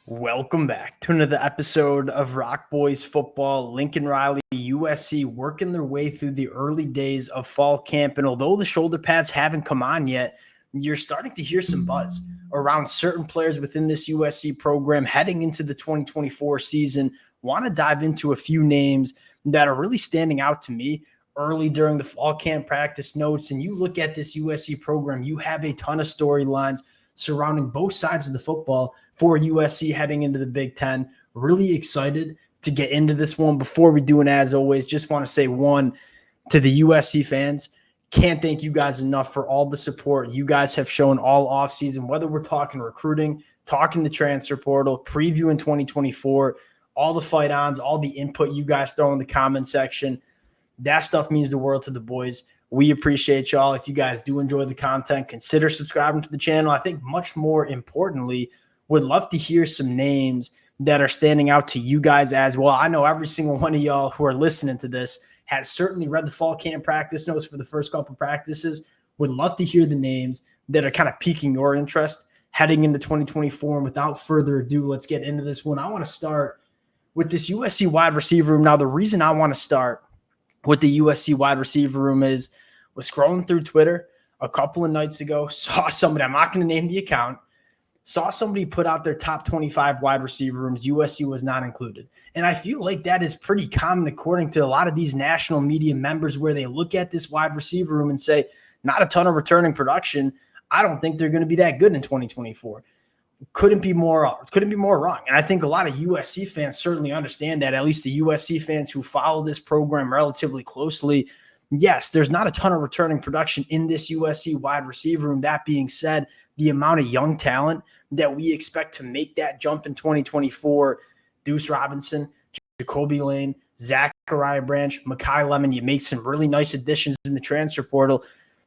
Welcome back to another episode of Rock Boys Football. Lincoln Riley, USC working their way through the early days of fall camp. And although the shoulder pads haven't come on yet, you're starting to hear some buzz around certain players within this USC program heading into the 2024 season. Want to dive into a few names that are really standing out to me early during the fall camp practice notes. And you look at this USC program, you have a ton of storylines surrounding both sides of the football for USC heading into the Big Ten. Really excited to get into this one. Before we do, and as always, just want to say one to the USC fans. Can't thank you guys enough for all the support you guys have shown all offseason, whether we're talking recruiting, talking the transfer portal, previewing 2024, all the fight-ons, all the input you guys throw in the comment section. That stuff means the world to the boys. We appreciate y'all. If you guys do enjoy the content, consider subscribing to the channel. I think much more importantly, would love to hear some names that are standing out to you guys as well. I know every single one of y'all who are listening to this has certainly read the fall camp practice notes for the first couple practices. Would love to hear the names that are kind of piquing your interest heading into 2024. And without further ado, let's get into this one. I want to start with this USC wide receiver room. Now, the reason I want to start with the USC wide receiver room was scrolling through Twitter a couple of nights ago, saw somebody, I'm not going to name the account, saw somebody put out their top 25 wide receiver rooms. USC was not included. And I feel like that is pretty common according to a lot of these national media members, where they look at this wide receiver room and say, not a ton of returning production. I don't think they're going to be that good in 2024. Couldn't be more wrong. And I think a lot of USC fans certainly understand that, at least the USC fans who follow this program relatively closely. Yes, there's not a ton of returning production in this USC wide receiver room. That being said, the amount of young talent that we expect to make that jump in 2024, Deuce Robinson, Jacoby Lane, Zachariah Branch, Mekhi Lemon, you make some really nice additions in the transfer portal.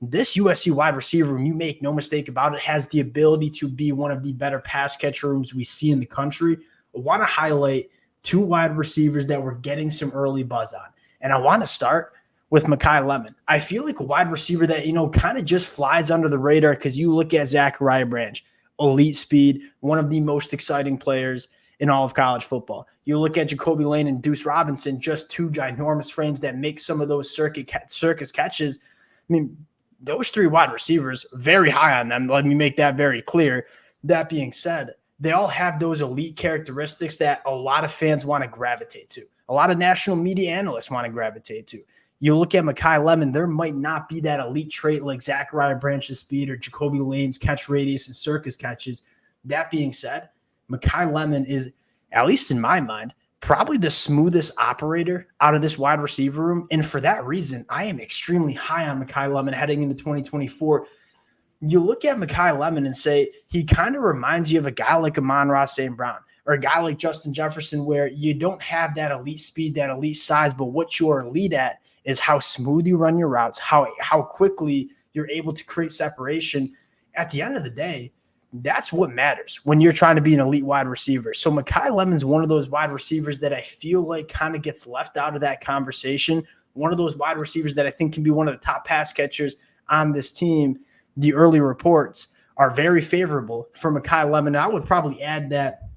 This USC wide receiver room, you make no mistake about it, has the ability to be one of the better pass catcher rooms we see in the country. I want to highlight two wide receivers that we're getting some early buzz on. And I want to start with Mekhi Lemon. I feel like a wide receiver that, kind of just flies under the radar, because you look at Zachariah Branch, elite speed, one of the most exciting players in all of college football. You look at Jacoby Lane and Deuce Robinson, just two ginormous frames that make some of those circus catches. I mean, those three wide receivers, very high on them. Let me make that very clear. That being said, they all have those elite characteristics that a lot of fans want to gravitate to. A lot of national media analysts want to gravitate to. You look at Mekhi Lemon, there might not be that elite trait like Zachariah Branch's speed or Jacoby Lane's catch radius and circus catches. That being said, Mekhi Lemon is, at least in my mind, probably the smoothest operator out of this wide receiver room. And for that reason, I am extremely high on Mekhi Lemon heading into 2024. You look at Mekhi Lemon and say he kind of reminds you of a guy like Amon-Ra St. Brown or a guy like Justin Jefferson, where you don't have that elite speed, that elite size, but what you're elite at is how smooth you run your routes, how quickly you're able to create separation. At the end of the day, that's what matters when you're trying to be an elite wide receiver. So Mekhi Lemon's one of those wide receivers that I feel like kind of gets left out of that conversation. One of those wide receivers that I think can be one of the top pass catchers on this team. The early reports are very favorable for Mekhi Lemon. I would probably add that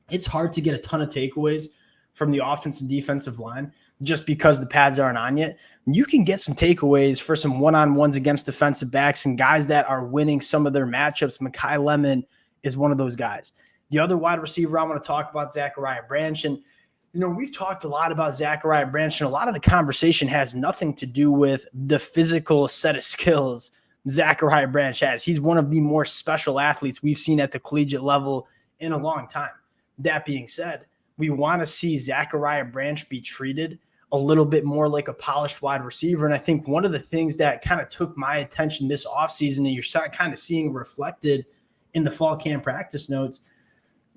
it's hard to get a ton of takeaways from the offense and defensive line just because the pads aren't on yet. You can get some takeaways for some one-on-ones against defensive backs and guys that are winning some of their matchups. Mekhi Lemon is one of those guys. The other wide receiver I want to talk about, Zachariah Branch. And, we've talked a lot about Zachariah Branch, and a lot of the conversation has nothing to do with the physical set of skills Zachariah Branch has. He's one of the more special athletes we've seen at the collegiate level in a long time. That being said, we want to see Zachariah Branch be treated a little bit more like a polished wide receiver. And I think one of the things that kind of took my attention this offseason, and you're kind of seeing reflected in the fall camp practice notes,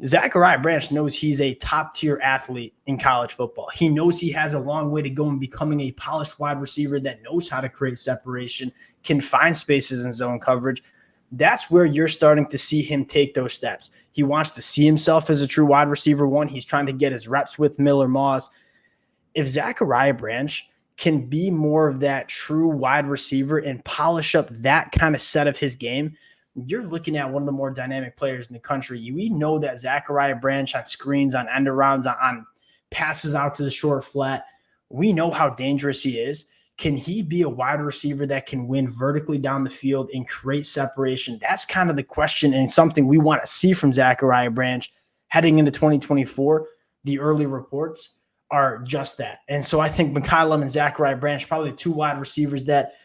Zachariah Branch knows he's a top-tier athlete in college football. He knows he has a long way to go in becoming a polished wide receiver that knows how to create separation, can find spaces in zone coverage. That's where you're starting to see him take those steps. He wants to see himself as a true wide receiver one. He's trying to get his reps with Miller Moss. If Zachariah Branch can be more of that true wide receiver and polish up that kind of set of his game, you're looking at one of the more dynamic players in the country. We know that Zachariah Branch on screens, on end arounds, on passes out to the short flat, we know how dangerous he is. Can he be a wide receiver that can win vertically down the field and create separation? That's kind of the question, and something we want to see from Zachariah Branch heading into 2024. The early reports are just that. And so I think McCollum and Zachariah Branch, probably the two wide receivers that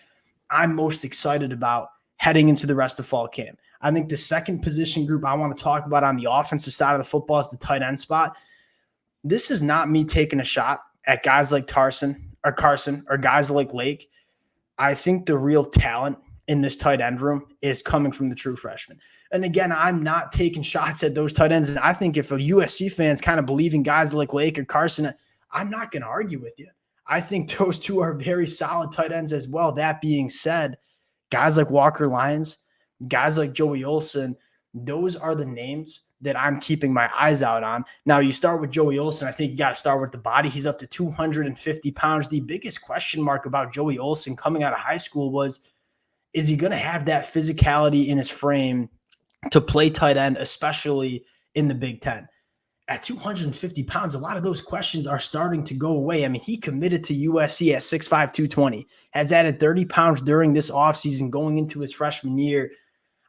I'm most excited about heading into the rest of fall camp. I think the second position group I want to talk about on the offensive side of the football is the tight end spot. This is not me taking a shot at guys like Carson or guys like Lake. I think the real talent in this tight end room is coming from the true freshmen. And again, I'm not taking shots at those tight ends. And I think if a USC fans kind of believe in guys like Lake or Carson, I'm not going to argue with you. I think those two are very solid tight ends as well. That being said, guys like Walker Lyons, guys like Joey Olsen, those are the names that I'm keeping my eyes out on. Now, you start with Joey Olsen. I think you got to start with the body. He's up to 250 pounds. The biggest question mark about Joey Olsen coming out of high school was, is he going to have that physicality in his frame to play tight end, especially in the Big Ten? At 250 pounds, a lot of those questions are starting to go away. I mean, he committed to USC at 6'5", 220, has added 30 pounds during this offseason going into his freshman year.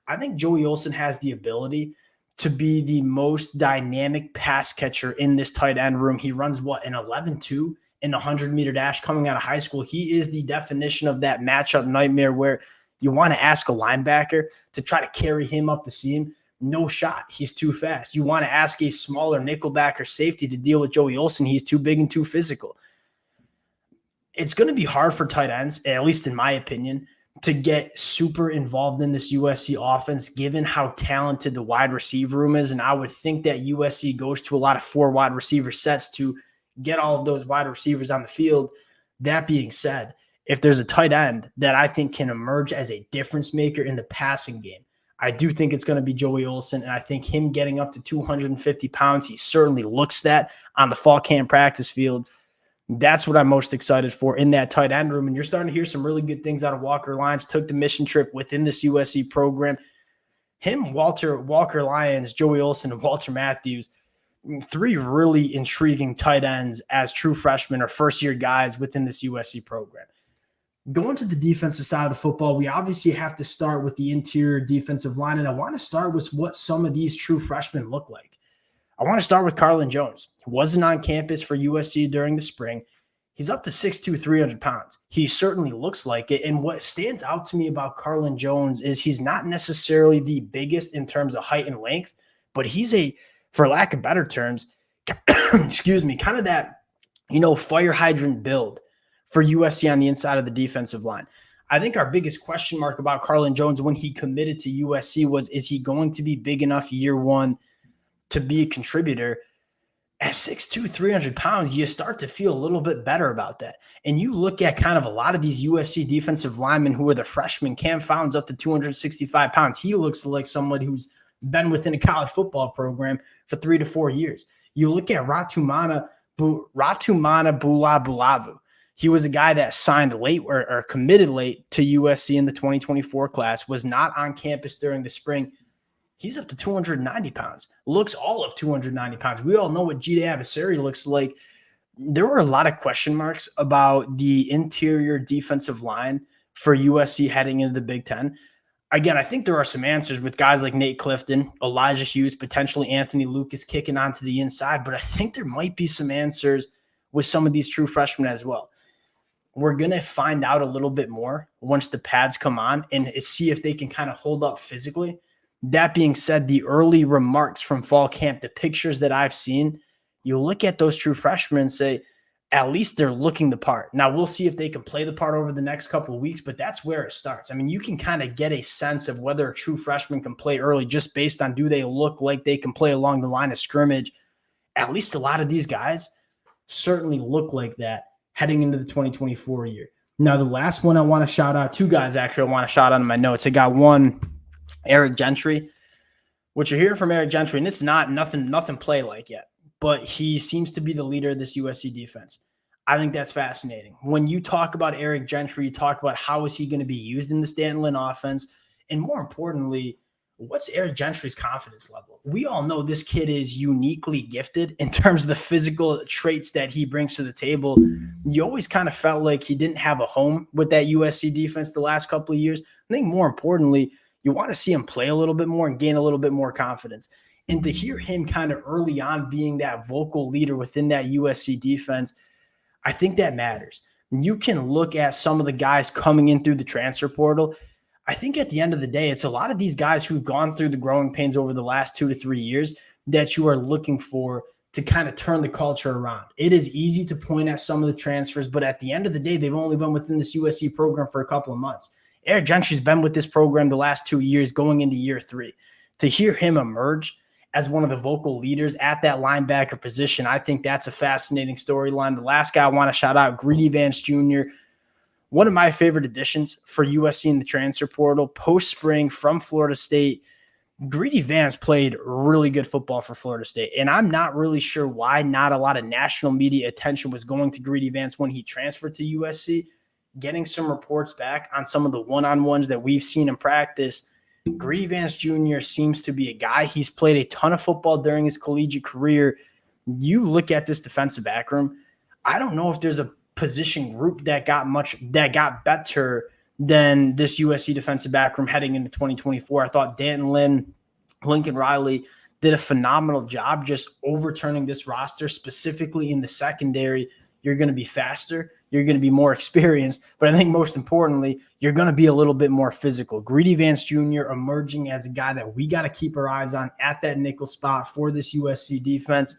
I think Joey Olsen has the ability to be the most dynamic pass catcher in this tight end room. He runs, an 11.2 in the 100-meter dash coming out of high school. He is the definition of that matchup nightmare where you want to ask a linebacker to try to carry him up the seam. No shot. He's too fast. You want to ask a smaller nickelback or safety to deal with Joey Olsen. He's too big and too physical. It's going to be hard for tight ends, at least in my opinion, to get super involved in this USC offense, given how talented the wide receiver room is. And I would think that USC goes to a lot of 4 wide receiver sets to get all of those wide receivers on the field. That being said, if there's a tight end that I think can emerge as a difference maker in the passing game, I do think it's going to be Joey Olsen, and I think him getting up to 250 pounds, he certainly looks that on the fall camp practice fields. That's what I'm most excited for in that tight end room, and you're starting to hear some really good things out of Walker Lyons. Took the mission trip within this USC program. Him, Walker Lyons, Joey Olsen, and Walter Matthews, 3 really intriguing tight ends as true freshmen or first-year guys within this USC program. Going to the defensive side of the football, we obviously have to start with the interior defensive line, and I want to start with what some of these true freshmen look like. I want to start with Carlin Jones. He wasn't on campus for USC during the spring. He's up to 6'2", 300 pounds. He certainly looks like it, and what stands out to me about Carlin Jones is he's not necessarily the biggest in terms of height and length, but he's for lack of better terms, excuse me, kind of that, fire hydrant build for USC on the inside of the defensive line. I think our biggest question mark about Carlin Jones when he committed to USC was, is he going to be big enough year one to be a contributor? At 6'2", 300 pounds, you start to feel a little bit better about that. And you look at kind of a lot of these USC defensive linemen who are the freshmen. Cam Fountain's up to 265 pounds. He looks like someone who's been within a college football program for 3 to 4 years. You look at Ratumana Bulavu. He was a guy that signed late or committed late to USC in the 2024 class, was not on campus during the spring. He's up to 290 pounds, looks all of 290 pounds. We all know what Jide Abasari looks like. There were a lot of question marks about the interior defensive line for USC heading into the Big Ten. Again, I think there are some answers with guys like Nate Clifton, Elijah Hughes, potentially Anthony Lucas kicking onto the inside, but I think there might be some answers with some of these true freshmen as well. We're going to find out a little bit more once the pads come on and see if they can kind of hold up physically. That being said, the early remarks from fall camp, the pictures that I've seen, you look at those true freshmen and say, at least they're looking the part. Now, we'll see if they can play the part over the next couple of weeks, but that's where it starts. I mean, you can kind of get a sense of whether a true freshman can play early just based on, do they look like they can play along the line of scrimmage? At least a lot of these guys certainly look like that heading into the 2024 year. Now, the last one I want to shout out, 2 guys actually I want to shout out in my notes. I got one, Eric Gentry. What you're hearing from Eric Gentry, and it's not nothing play like yet, but he seems to be the leader of this USC defense. I think that's fascinating. When you talk about Eric Gentry, you talk about how is he going to be used in the Stanton offense, and more importantly, what's Eric Gentry's confidence level? We all know this kid is uniquely gifted in terms of the physical traits that he brings to the table. You always kind of felt like he didn't have a home with that USC defense the last couple of years. I think more importantly, you want to see him play a little bit more and gain a little bit more confidence. And to hear him kind of early on being that vocal leader within that USC defense, I think that matters. You can look at some of the guys coming in through the transfer portal. I think at the end of the day, it's a lot of these guys who've gone through the growing pains over the last 2 to 3 years that you are looking for to kind of turn the culture around. It is easy to point at some of the transfers, but at the end of the day, they've only been within this USC program for a couple of months. Eric Gentry's been with this program the last 2 years, going into year 3. To hear him emerge as one of the vocal leaders at that linebacker position, I think that's a fascinating storyline. The last guy I want to shout out, Greedy Vance Jr., one of my favorite additions for USC in the transfer portal, post-spring from Florida State. Greedy Vance played really good football for Florida State, and I'm not really sure why not a lot of national media attention was going to Greedy Vance when he transferred to USC. Getting some reports back on some of the one-on-ones that we've seen in practice, Greedy Vance Jr. seems to be a guy. He's played a ton of football during his collegiate career. You look at this defensive back room, I don't know if there's a position group that got better than this USC defensive back room heading into 2024. I thought Danton Lynn, Lincoln Riley did a phenomenal job just overturning this roster, specifically in the secondary. You're going to be faster. You're going to be more experienced. But I think most importantly, you're going to be a little bit more physical. Greedy Vance Jr. emerging as a guy that we got to keep our eyes on at that nickel spot for this USC defense.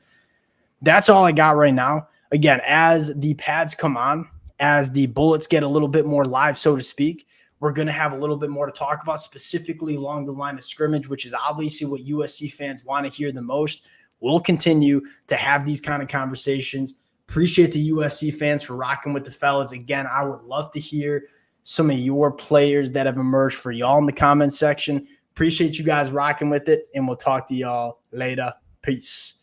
That's all I got right now. Again, as the pads come on, as the bullets get a little bit more live, so to speak, we're going to have a little bit more to talk about, specifically along the line of scrimmage, which is obviously what USC fans want to hear the most. We'll continue to have these kind of conversations. Appreciate the USC fans for rocking with the fellas. Again, I would love to hear some of your players that have emerged for y'all in the comment section. Appreciate you guys rocking with it, and we'll talk to y'all later. Peace.